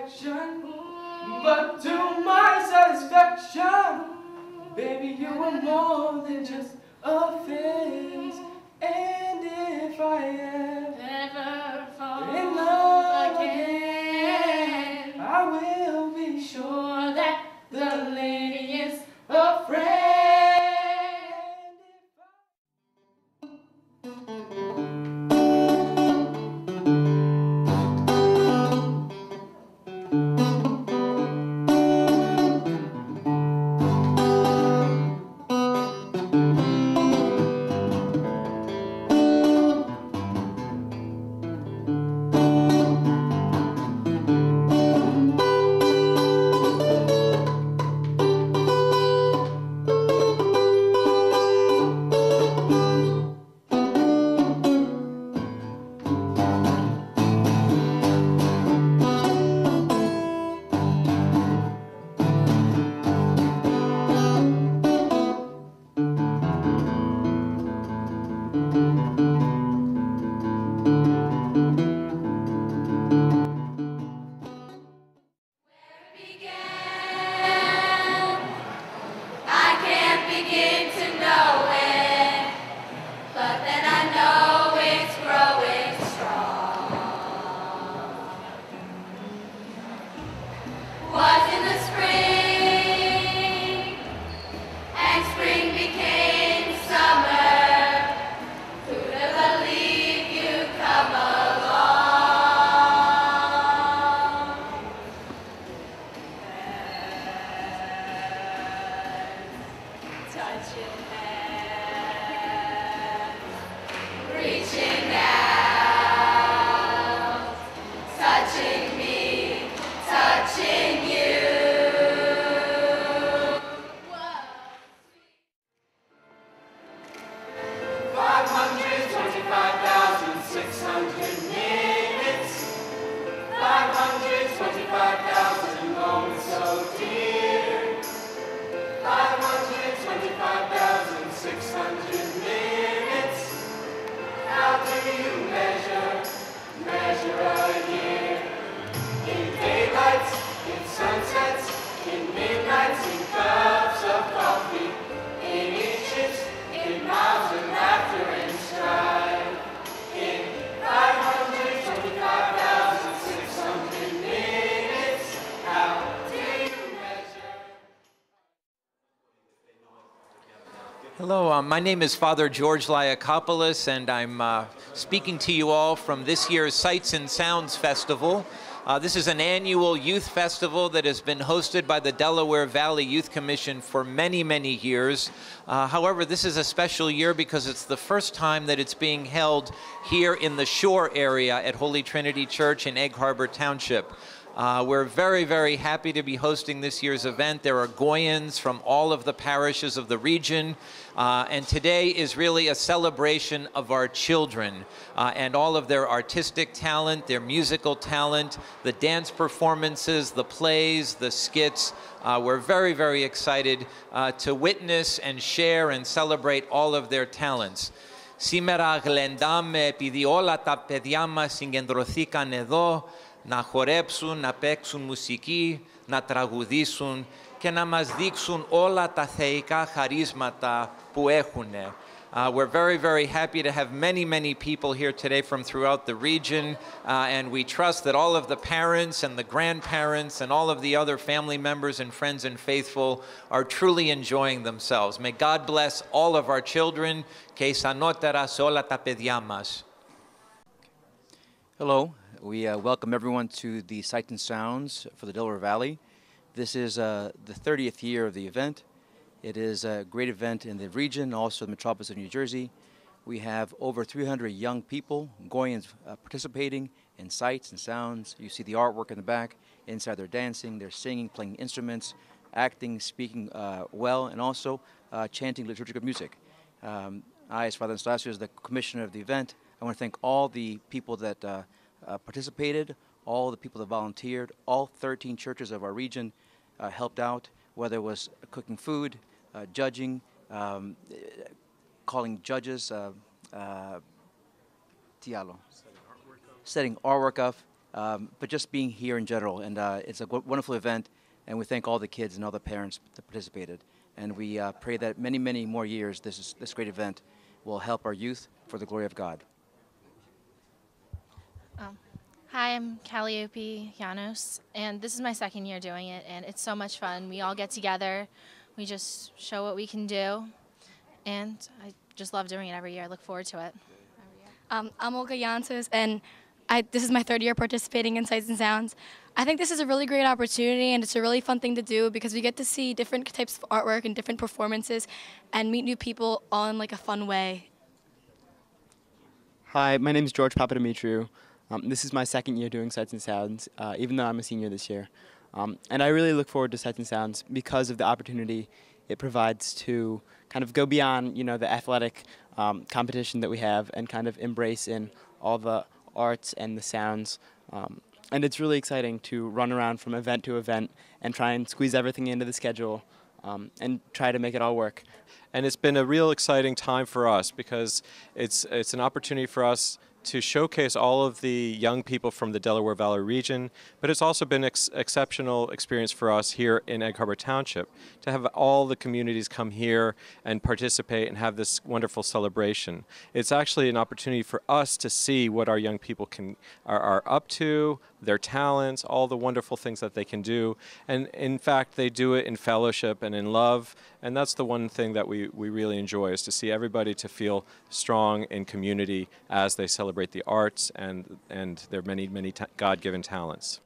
perfection, but to my satisfaction, baby, you are more than just a phase. And if I ever fall in love again, I will be sure that the lady is a friend. Hello, my name is Father George Liakopoulos, and I'm speaking to you all from this year's Sights and Sounds Festival. This is an annual youth festival that has been hosted by the Delaware Valley Youth Commission for many, many years. However, this is a special year because it's the first time that it's being held here in the Shore area at Holy Trinity Church in Egg Harbor Township. We're very, very happy to be hosting this year's event. There are Goyans from all of the parishes of the region, and today is really a celebration of our children and all of their artistic talent, their musical talent, the dance performances, the plays, the skits. We're very, very excited to witness and share and celebrate all of their talents. Σήμερα γλεντάμε επειδή όλα τα παιδιά μας συγκεντρωθήκαν εδώ να χορέψουν, να παίξουν μουσική, να τραγουδήσουν και να μας δείξουν όλα τα θεϊκά χαρίσματα που έχουν. We're very, very happy to have many, many people here today from throughout the region, and we trust that all of the parents and the grandparents and all of the other family members and friends and faithful are truly enjoying themselves. May God bless all of our children. Και ισανότερα σε όλα τα παιδιά μας. Hello. We welcome everyone to the Sights and Sounds for the Delaware Valley. This is the 30th year of the event. It is a great event in the region, also the metropolis of New Jersey. We have over 300 young people, Goyans, participating in Sights and Sounds. You see the artwork in the back. Inside they're dancing, they're singing, playing instruments, acting, speaking well, and also chanting liturgical music. I, as Father Anastasios, as the commissioner of the event, I want to thank all the people that participated, all the people that volunteered, all 13 churches of our region helped out, whether it was cooking food, judging, calling judges, setting artwork up, but just being here in general. And it's a wonderful event, and we thank all the kids and all the parents that participated. And we pray that many, many more years this great event will help our youth for the glory of God. Hi, I'm Calliope Janos, and this is my second year doing it, and it's so much fun. We all get together, we just show what we can do, and I just love doing it every year. I look forward to it. I'm Olga Jansos, and this is my third year participating in Sights and Sounds. I think this is a really great opportunity, and it's a really fun thing to do because we get to see different types of artwork and different performances and meet new people all in like a fun way. Hi, my name is George Papadimitriou. This is my second year doing Sights and Sounds, even though I'm a senior this year. And I really look forward to Sights and Sounds because of the opportunity it provides to kind of go beyond, the athletic competition that we have and kind of embrace in all the arts and the sounds. And it's really exciting to run around from event to event and try and squeeze everything into the schedule and try to make it all work. And it's been a real exciting time for us because it's an opportunity for us to showcase all of the young people from the Delaware Valley region, but it's also been an exceptional experience for us here in Egg Harbor Township to have all the communities come here and participate and have this wonderful celebration. It's actually an opportunity for us to see what our young people are up to, their talents, all the wonderful things that they can do, and in fact they do it in fellowship and in love, and that's the one thing that we really enjoy, is to see everybody to feel strong in community as they celebrate the arts and their many God-given talents.